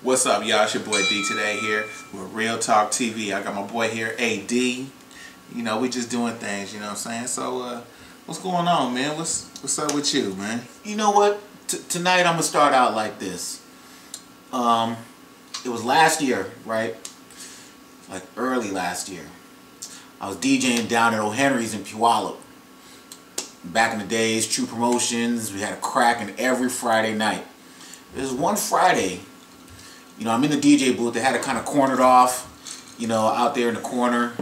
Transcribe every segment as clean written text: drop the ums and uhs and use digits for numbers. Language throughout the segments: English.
What's up, y'all? It's your boy D today here with Real Talk TV. I got my boy here, AD. You know, we just doing things, you know what I'm saying? So, what's going on, man? What's up with you, man? You know what? Tonight I'm going to start out like this. It was last year, right? Like early last year. I was DJing down at O'Henry's in Puyallup. Back in the days, True Promotions, we had a cracking every Friday night. There's one Friday, you know, I'm in the DJ booth. They had it kind of cornered off, you know, out there in the corner.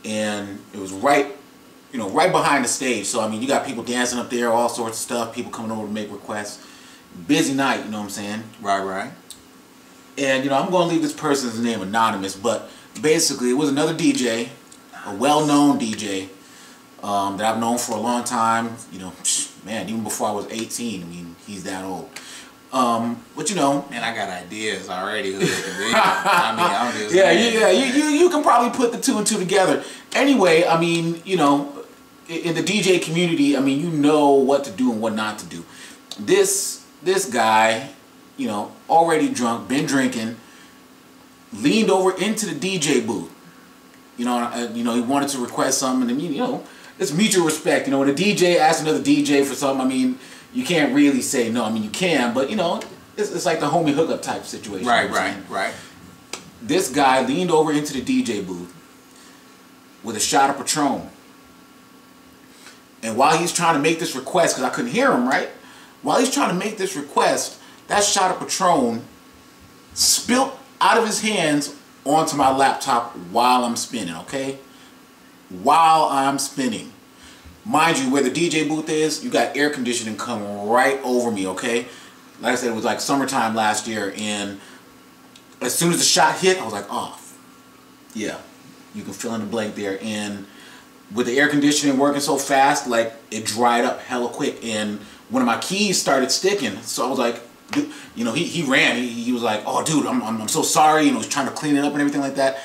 And it was right, you know, right behind the stage. So, I mean, you got people dancing up there, all sorts of stuff, people coming over to make requests. Busy night, you know what I'm saying? Right. And, you know, I'm going to leave this person's name anonymous, but basically it was another DJ, a well-known DJ that I've known for a long time. You know, man, even before I was 18, I mean, he's that old. But you know, man, I got ideas already. I'm just you can probably put the two and two together. Anyway, I mean, you know, in the DJ community, I mean, you know what to do and what not to do. This guy, you know, already drunk, been drinking, leaned over into the DJ booth. You know, he wanted to request something, and you know, it's mutual respect. You know, when a DJ asks another DJ for something, I mean, you can't really say no. I mean, you can, but you know, it's like the homie hookup type situation. Right. This guy leaned over into the DJ booth with a shot of Patron. And while he's trying to make this request, because I couldn't hear him, right? While he's trying to make this request, that shot of Patron spilt out of his hands onto my laptop while I'm spinning, okay? While I'm spinning. Mind you, where the DJ booth is, you got air conditioning coming right over me, okay? Like I said, it was like summertime last year, and as soon as the shot hit, I was like, oh, yeah, you can fill in the blank there. And with the air conditioning working so fast, like, it dried up hella quick, and one of my keys started sticking, so I was like, you know, he ran, he was like, oh, dude, I'm so sorry, you know, he's trying to clean it up and everything like that.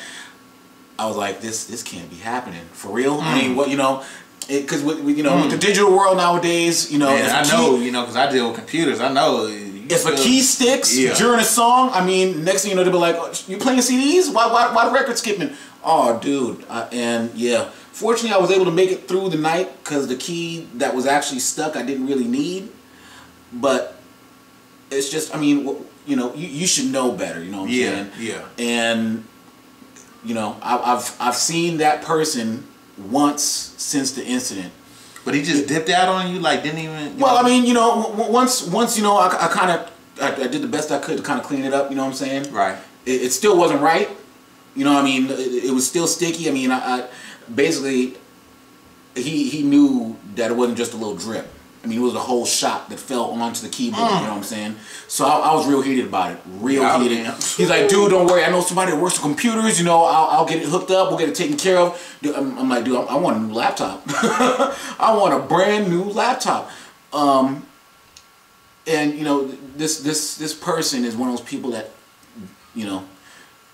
I was like, this can't be happening, for real? I mean, what, you know, because with the digital world nowadays, you know, man, I know, you know, because I deal with computers. I know if a key sticks during a song, I mean, next thing you know, they'll be like, oh, "You playing CDs? Why the record skipping?" Oh, dude, and yeah, fortunately, I was able to make it through the night because the key that was actually stuck, I didn't really need. But it's just, I mean, you know, you should know better. You know what I'm saying? Yeah. And you know, I've seen that person once since the incident. But he just dipped out on you, like didn't even. Well, I mean, you know, once you know, I did the best I could to kind of clean it up. You know what I'm saying? Right. It still wasn't right. You know what I mean? It was still sticky. I mean, I basically he knew that it wasn't just a little drip. I mean, it was a whole shot that fell onto the keyboard, you know what I'm saying? So I was real heated about it. Heated. He's like, dude, don't worry. I know somebody that works with computers. You know, I'll get it hooked up. We'll get it taken care of. Dude, I'm like, dude, I want a new laptop. I want a brand new laptop. And, you know, this person is one of those people that, you know,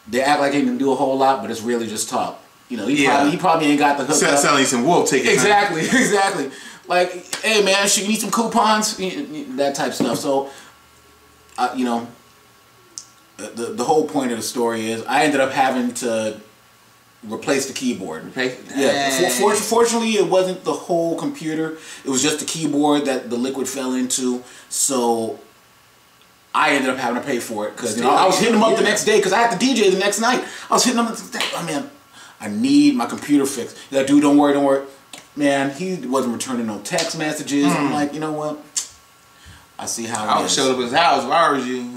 they act like they can do a whole lot, but it's really just talk. You know, he probably ain't got the hook up. Selling some wolf tickets. Exactly. Like, hey man, you need some coupons, that type of stuff. So, you know, the whole point of the story is I ended up having to replace the keyboard. Yeah. Fortunately, it wasn't the whole computer. It was just the keyboard that the liquid fell into. So I ended up having to pay for it because, you know, I was hitting him up the next day because I had to DJ the next night. I was hitting him up the next day. Oh man, I need my computer fixed. He's like, dude, don't worry. Man, he wasn't returning no text messages. I'm like, you know what? I see how I would show up at his house if I was you.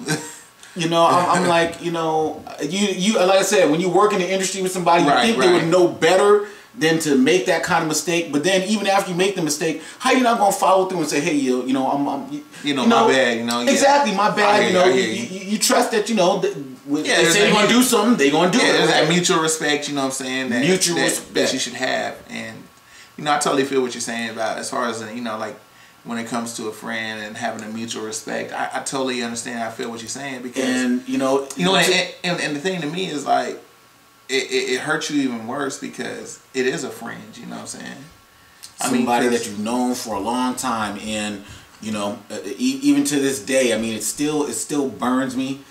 You know, I'm like, you know, you like I said, when you work in the industry with somebody, you think they would know better than to make that kind of mistake. But then even after you make the mistake, how you not gonna follow through and say, hey, you know, my bad, you know. Yeah. Exactly, my bad. You know, you trust that, you know, they say they're gonna do something, they're gonna do it. There's that mutual respect, you know what I'm saying? Mutual respect that you should have. And you know, I totally feel what you're saying about as far as, you know, like when it comes to a friend and having a mutual respect. I totally understand. I feel what you're saying because, and you know, and the thing to me is like, it hurts you even worse because it is a friend. You know what I'm saying? Somebody that you've known for a long time, and you know, even to this day, I mean, it still burns me.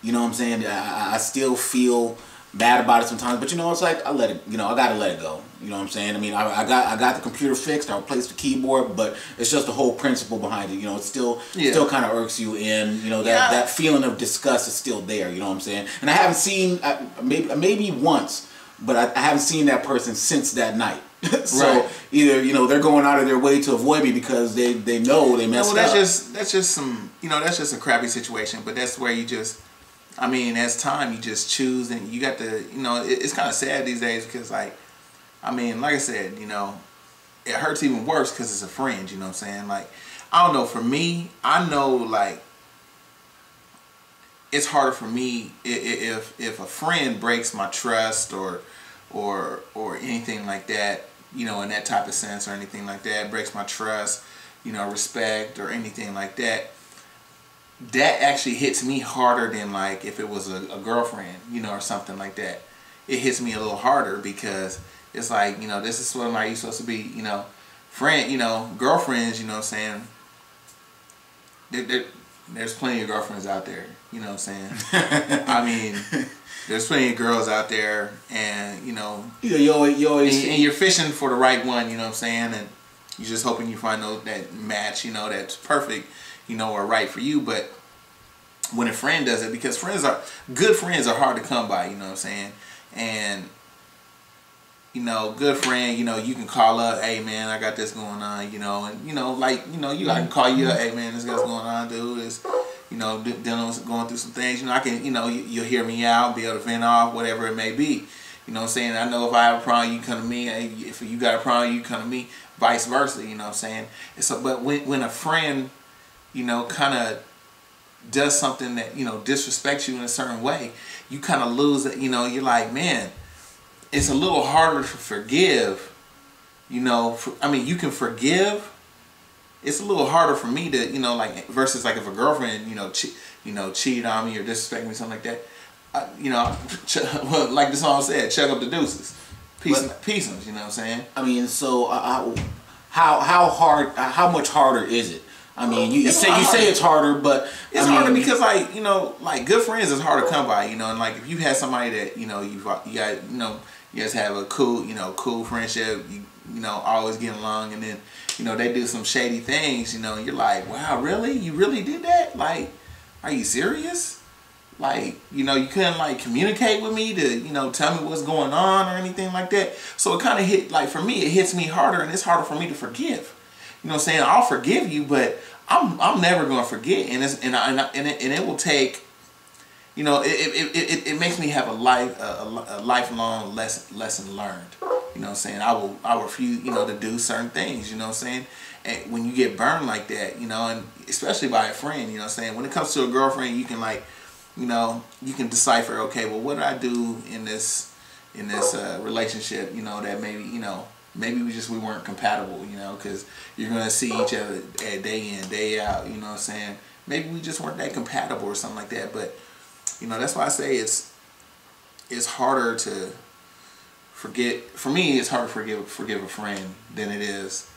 You know what I'm saying? I still feel bad about it sometimes, but you know, it's like I let it. You know, I gotta let it go. You know what I'm saying? I mean, I got the computer fixed. I replaced the keyboard, but it's just the whole principle behind it. You know, it's still kind of irks you, and you know that feeling of disgust is still there. You know what I'm saying? And I haven't seen maybe once, but I haven't seen that person since that night. So either they're going out of their way to avoid me because they know they messed up. That's just some that's just a crappy situation. But that's where you just. I mean, as time, you just choose, and you got to, it's kind of sad these days because, like I said, it hurts even worse because it's a friend, you know what I'm saying? Like, I don't know, for me, I know, like, it's harder for me if a friend breaks my trust or anything like that, in that type of sense or anything like that, breaks my trust, respect or anything like that. That actually hits me harder than like if it was a girlfriend, or something like that. It hits me a little harder because it's like, this is what are you supposed to be, friend, girlfriends, you know what I'm saying? There's plenty of girlfriends out there, you know what I'm saying? I mean, there's plenty of girls out there and, you always and you're fishing for the right one, you know what I'm saying? And you're just hoping you find that match, that's perfect. Or right for you, but when a friend does it, because good friends are hard to come by, you know what I'm saying? And, good friend, you can call up, hey man, I got this going on, and, I can call you up, hey man, this guy's going on, dude, this, going through some things, I can, you'll hear me out, be able to vent off, whatever it may be, you know what I'm saying? I know if I have a problem, you come to me, if you got a problem, you come to me, vice versa, you know what I'm saying? So, but when a friend, kind of does something that, disrespects you in a certain way, you kind of lose it, you're like, man, it's a little harder to forgive, I mean, you can forgive, it's a little harder for me to, like, versus like if a girlfriend, cheated on me or disrespect me, something like that, like the song said, check up the deuces, peace, you know what I'm saying? I mean, so how much harder is it? I mean, you say it's harder, but it's harder because like good friends is hard to come by, and like if you had somebody that you got you guys have a cool friendship, always getting along, and then they do some shady things, and you're like, wow, really, you really did that? Like, are you serious? Like, you couldn't like communicate with me to tell me what's going on or anything like that. So it kind of hit, like, for me, it hits me harder, and it's harder for me to forgive. You know what I'm saying? I'll forgive you, but I'm never gonna forget, and it will take, it makes me have a lifelong lesson learned. You know what I'm saying? I refuse, to do certain things. You know what I'm saying? And when you get burned like that, and especially by a friend, you know what I'm saying? When it comes to a girlfriend, you can like, you can decipher, okay, well, what did I do in this relationship? That maybe we weren't compatible, because you're going to see each other day in, day out, you know what I'm saying? Maybe we just weren't that compatible or something like that, but, that's why I say it's harder to forget, for me, it's harder to forgive a friend than it is,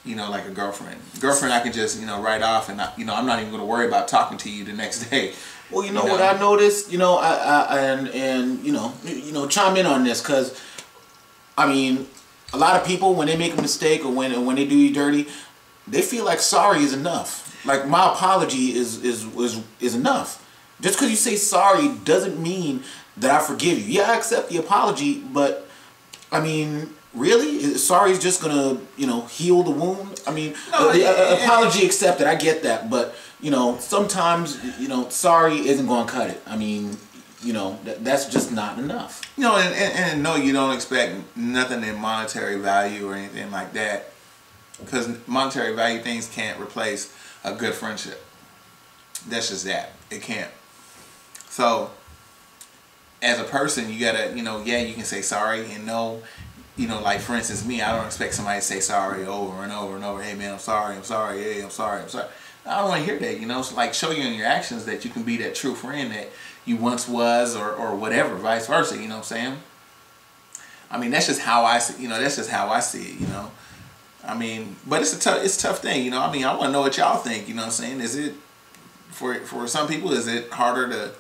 like a girlfriend. Girlfriend, I can just, write off, and, I'm not even going to worry about talking to you the next day. Well, what I noticed, chime in on this, because, I mean, a lot of people, when they make a mistake or when they do you dirty, they feel like sorry is enough. Like, my apology is enough. Just because you say sorry doesn't mean that I forgive you. Yeah, I accept the apology, but I mean, really, sorry is just gonna heal the wound. I mean, apology accepted. I get that, but sometimes sorry isn't gonna cut it. I mean, that's just not enough. And no, you don't expect nothing in monetary value or anything like that, because monetary value things can't replace a good friendship. That's just that. It can't. So, as a person, you gotta, yeah, you can say sorry, and no, like for instance, me, I don't expect somebody to say sorry over and over and over. Hey man, I'm sorry, hey, I'm sorry. I don't want to hear that, It's like, show you in your actions that you can be that true friend that you once was, or whatever, vice versa, you know what I'm saying? I mean, that's just how I see, that's just how I see it, I mean, but it's a tough thing, I mean, I want to know what y'all think, you know what I'm saying? Is it, for some people, is it harder to,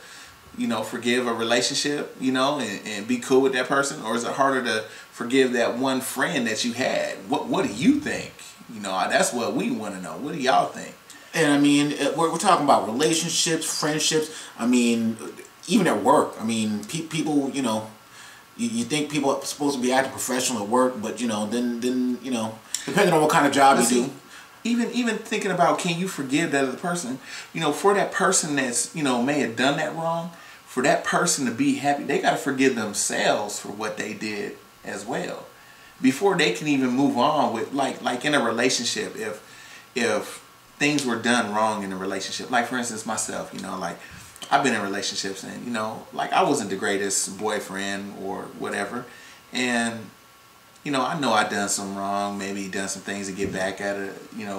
forgive a relationship, and be cool with that person? Or is it harder to forgive that one friend that you had? What do you think? That's what we want to know. What do y'all think? And I mean, we're talking about relationships, friendships. I mean, even at work. I mean, people, you think people are supposed to be acting professional at work, but then depending on what kind of job you do. Even thinking about, can you forgive that other person? For that person that's may have done that wrong, for that person to be happy, they got to forgive themselves for what they did as well, before they can even move on with like in a relationship. If things were done wrong in a relationship, like for instance myself, like I've been in relationships and like I wasn't the greatest boyfriend or whatever, and I know I done some wrong, maybe done some things to get back at a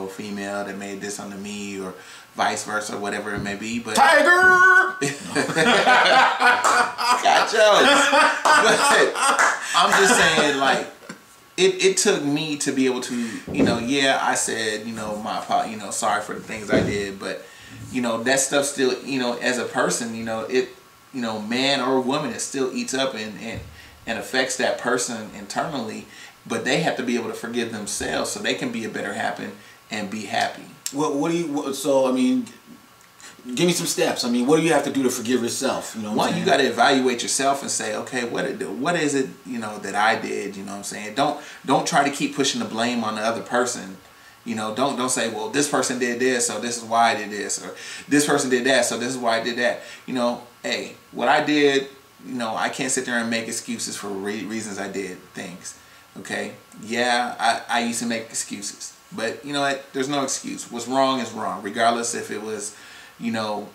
female that made this onto me, or vice versa, whatever it may be. But Tiger, got jokes. But I'm just saying, like, it took me to be able to, I said, sorry for the things I did, but that stuff still, as a person, man or woman, it still eats up and affects that person internally, but they have to be able to forgive themselves so they can be a better happen and be happy. So I mean, give me some steps. I mean, what do you have to do to forgive yourself? One, you got to evaluate yourself and say, okay, what is it, that I did? You know what I'm saying? Don't try to keep pushing the blame on the other person. Don't say, well, this person did this, so this is why I did this, or this person did that, so this is why I did that. Hey, what I did, I can't sit there and make excuses for reasons I did things. Okay? Yeah, I used to make excuses. But you know what? There's no excuse. What's wrong is wrong, regardless if it was, I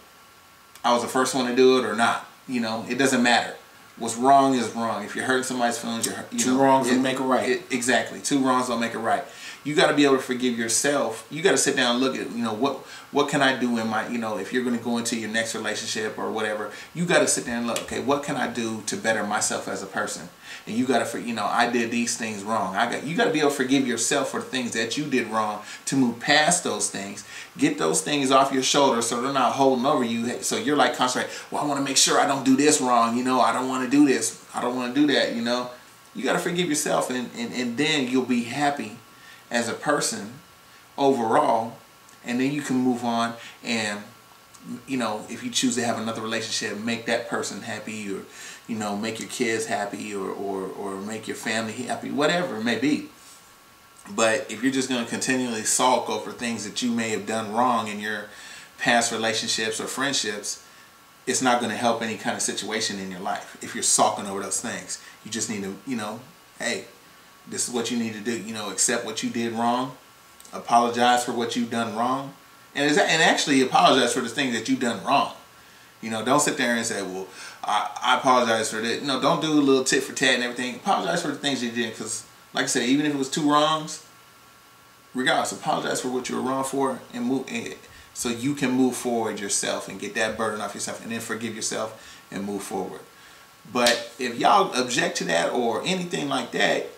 was the first one to do it or not. It doesn't matter. What's wrong is wrong. If you're hurting somebody's feelings, two wrongs don't make it right. Exactly. Two wrongs don't make it right. You got to be able to forgive yourself. You got to sit down and look at, what can I do in my, if you're going to go into your next relationship or whatever, you got to sit there and look, okay, what can I do to better myself as a person? And you got to, I did these things wrong. You got to be able to forgive yourself for the things that you did wrong, to move past those things, get those things off your shoulders so they're not holding over you. So you're like concentrating, well, I want to make sure I don't do this wrong. I don't want to do this. I don't want to do that. You got to forgive yourself, and then you'll be happy as a person overall, and then you can move on and if you choose to have another relationship, make that person happy, or make your kids happy, or make your family happy, whatever it may be. But if you're just going to continually sulk over things that you may have done wrong in your past relationships or friendships, it's not going to help any kind of situation in your life. If you're sulking over those things, you just need to hey, this is what you need to do. Accept what you did wrong, apologize for what you've done wrong, and actually apologize for the things that you've done wrong. Don't sit there and say, well, I apologize for that. No, don't do a little tit for tat and everything. Apologize for the things you did, because, like I said, even if it was two wrongs, regardless, apologize for what you were wrong for, and move, so you can move forward yourself and get that burden off yourself, and then forgive yourself and move forward. But if y'all object to that or anything like that,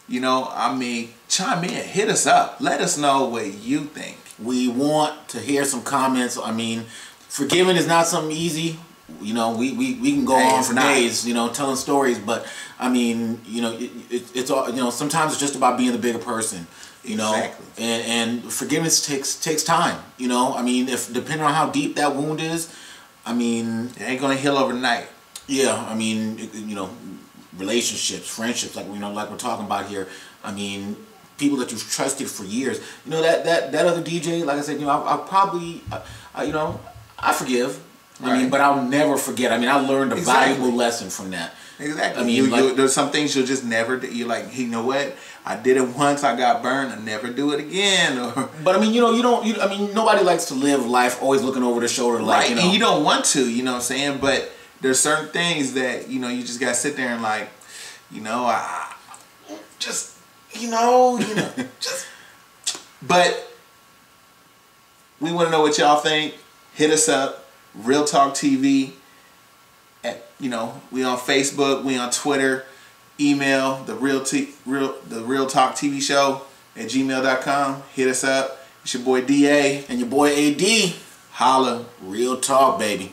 chime in, hit us up, let us know what you think. We want to hear some comments. I mean, forgiving is not something easy. We can go on for days, telling stories, but I mean, it's all, sometimes it's just about being the bigger person, Exactly. and forgiveness takes time, I mean, if depending on how deep that wound is, I mean, it ain't gonna heal overnight. Yeah, I mean, relationships, friendships, like like we're talking about here. I mean, people that you've trusted for years. That other DJ, like I said, I'll probably, I forgive. Right. I mean, but I'll never forget. I mean, I learned a valuable lesson from that. Exactly. I mean, there's some things you'll just never do. You're like, you know what? I did it once. I got burned. I never do it again. But I mean, I mean, nobody likes to live life always looking over the shoulder, like, right? And you don't want to. You know what I'm saying? But there's certain things that you just gotta sit there and like, I just, just. But we want to know what y'all think. Hit us up. RealTalkTV. We on Facebook. We on Twitter. Email the RealTalkTV show at gmail.com. Hit us up. It's your boy DA and your boy AD. Holla. Real talk, baby.